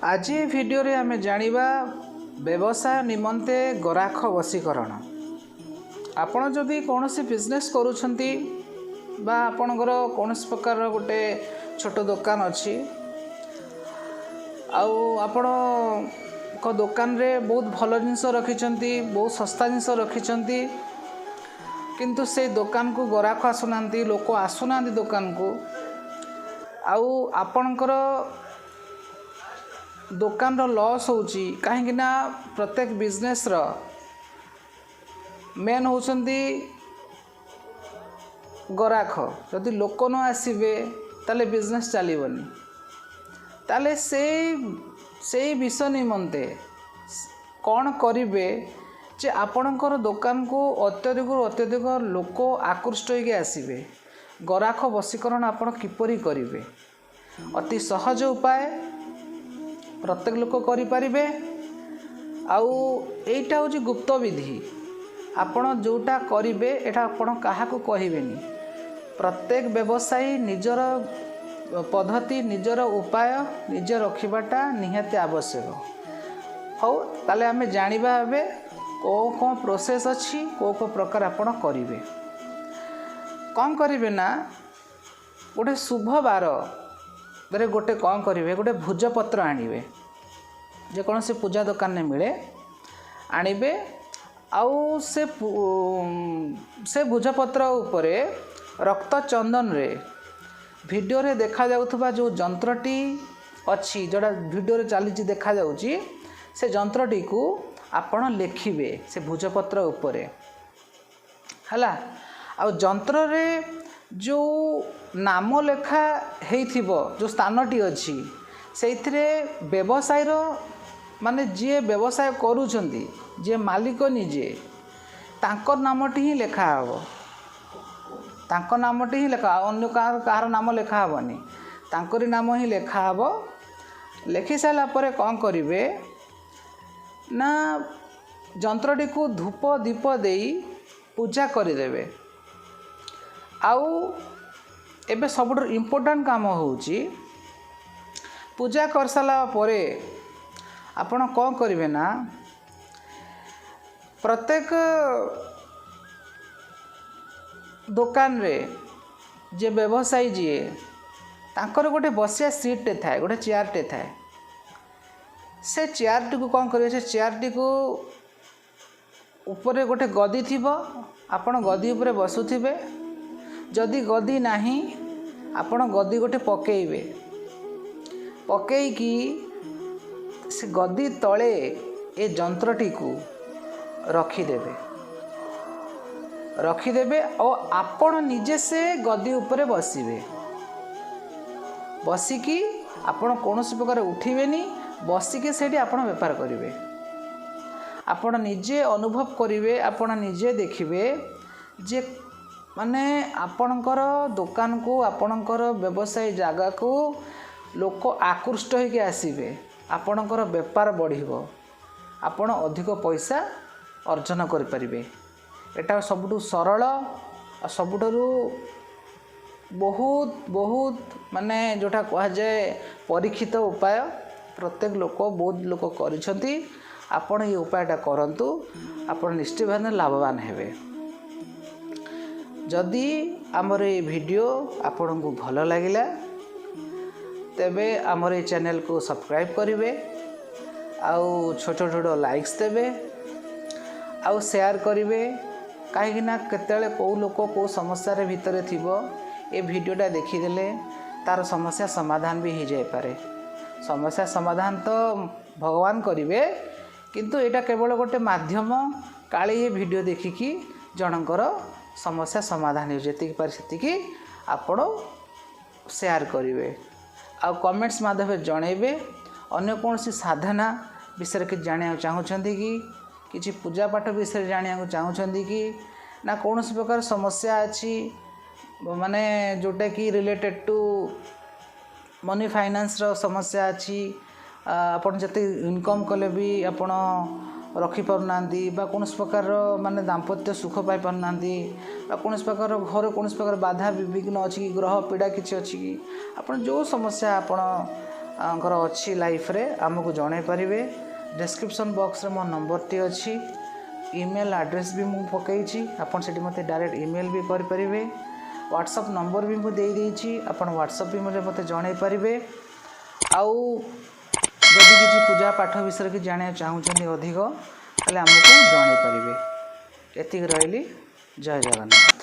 आज ये वीडियो रे आमे जानिबा व्यवसाय निमंते गराख वशीकरण। आपण जदि कौन सी बिजनेस करूछंती बा आपणकर कौन प्रकार गोटे छोट दुकान अच्छी आपण को दुकान रे बहुत भल जिनस रखिछंती, बहुत सस्ता जिनस रखिछंती, किंतु से दुकान को गराख आसुना, लोक आसुना दुकान को। आपणकर दुकान रो लॉस होची कहीं ना प्रत्येक बिजनेस रो मेन होचंती गराख। जदि लोक न आसीबे ताले बिजनेस चलीबनी। ताले से विषय निमंते कौन करिवे जे आपणकर दुकान को अत्यधिक लोक आकृष्ट होके आसीबे। गराख वशीकरण आपण किपरि करिवे? अति सहज उपाय, प्रत्येक लोक करिपारिबे। एटा होची गुप्त विधि। आपण जोटा करिवे एटा आपण काहाकू कहिबेनी। प्रत्येक व्यवसायी निजर पद्धति, निजर उपाय निजे रखिबाटा निहाती आवश्यक। हो ताले आमे जानिबा हबे को प्रोसेस अछि, को प्रकार आपण करिवे। कौन करिवे ना गोटे शुभ बार रे गोटे कौन करिवे, गोटे भुजपत्र आनिबे, जे कौन से पूजा दुकान ने मिले आनिबे। आउ से भुजपत्र उपरे रक्त चंदन रे वीडियो रे देखा जाउथबा जो जंत्रटी अछि, जोड़ा वीडियो रे चली देखा जाउची, से जंत्रटी को आपण लेखिबे से भुजपत्र उपरे हला। आ जंत्र रे जो नाम लेखा हेइथिबो, जो स्थानटी अछि सेइथिरे व्यवसाय रो माने जे व्यवसाय करूछंती, जे मालिक निजे तांकर नामटी ही लेखा हबो। तांकर नामटी ही लेखा, अन्य कार नाम लेखा हबनी, तांकरी नाम ही लेखा हबो। लेखि साला परे कौन करिवे ना जंत्रटी को धूप दीप देई पूजा करिदेवे। आउ एबे सबुठ इम्पोर्टेंट काम होउची पूजा कर साला परे आपण कौन करिवे ना प्रत्येक दुकान रे जे व्यवसायी जी तांकर गोटे बसिया सीट टे थाए, गोटे चेयर टे थाए। से चेयर टी को कौन करिवे, से चेयर टी को ऊपर गोटे गदी थिबो, आपण गदी ऊपर बसुथिबे। जदि गदी नाही आपण गदी गोटे पकेइबे, पकेइकी से गदी तले ए जंत्रटी को रखिदेवे और आपण निजे से गदी ऊपर बसिबे। बसिकी आपण कौनसी प्रकार उठिबेनी, बसिकी सेठी आपण व्यापार करिवे। आपण निजे अनुभव करिवे, आपण निजे देखिबे जे माने आपणकर दुकान को, आपणकर व्यवसाय जगह को लोक आकृष्ट होके आसीबे। आपणकर व्यापार बढ़िबो, आपण अधिक पैसा अर्जन करि परिबे। एटा सबुठु सरल और सबुठु बहुत बहुत माने जोटा कहा जाए परीक्षित उपाय। प्रत्येक लोक बहुत लोक करिसंती। आपण ये उपायटा करंतु, आपण निश्चित भाव लाभवान हेबे। जदि आमर ये वीडियो आपण को भल लगिला तेबे आमर ये चैनल को सब्सक्राइब करिवे, आउ छोट छोट लाइक्स देवे, आउ शेयर करिवे। कहीं ना केतले को लोक को समस्या रे भितरे थिबो, ए वीडियोटा देखिदेले तार समस्या समाधान भी हो जाए पारे। समस्या समाधान तो भगवान करिवे, किंतु एटा केवल गोटे माध्यम। काले ये वीडियो देखिकी जनकर समस्या समाधान हो जेति पारे सेतिकी आपण शेयर करिवे, आ कमेंट्स माध्यम जणैबे। अन्य कौन सी साधना विषय कि जानिया चाहूँगी कि किसी पूजा पाठ विषय जानिया चाहूँगी कि ना कौन सी प्रकार समस्या अच्छी माने जोटा कि रिलेटेड टू मनी फाइनेंस रो समस्या अच्छी। आपण जते इनकम कले भी आपण रखी पारना बा कौन प्रकार माने दाम्पत्य सुख पाई पारना बा कौन प्रकार घर कौन प्रकार बाधा विघ्न अच्छी, ग्रह पीड़ा किसी अच्छी कि आपण जो समस्या आपण आंकर अच्छी लाइफ रे आमको जणे पारिबे। डिस्क्रिप्शन बॉक्स रे मो नंबर टी अच्छी, ईमेल एड्रेस भी मु पकईची, आपन सेठी मते डायरेक्ट ईमेल भी कर परिबे। व्हाट्सएप नंबर भी मु देई देइची, आपन व्हाट्सएप भी मते जणे पारिबे। आउ जदि किसी पूजा पाठ विषय कि जाने चाहूछन अधिक ताले हमको जणे पारिबे। एतिक रहली। जय जगन्नाथ।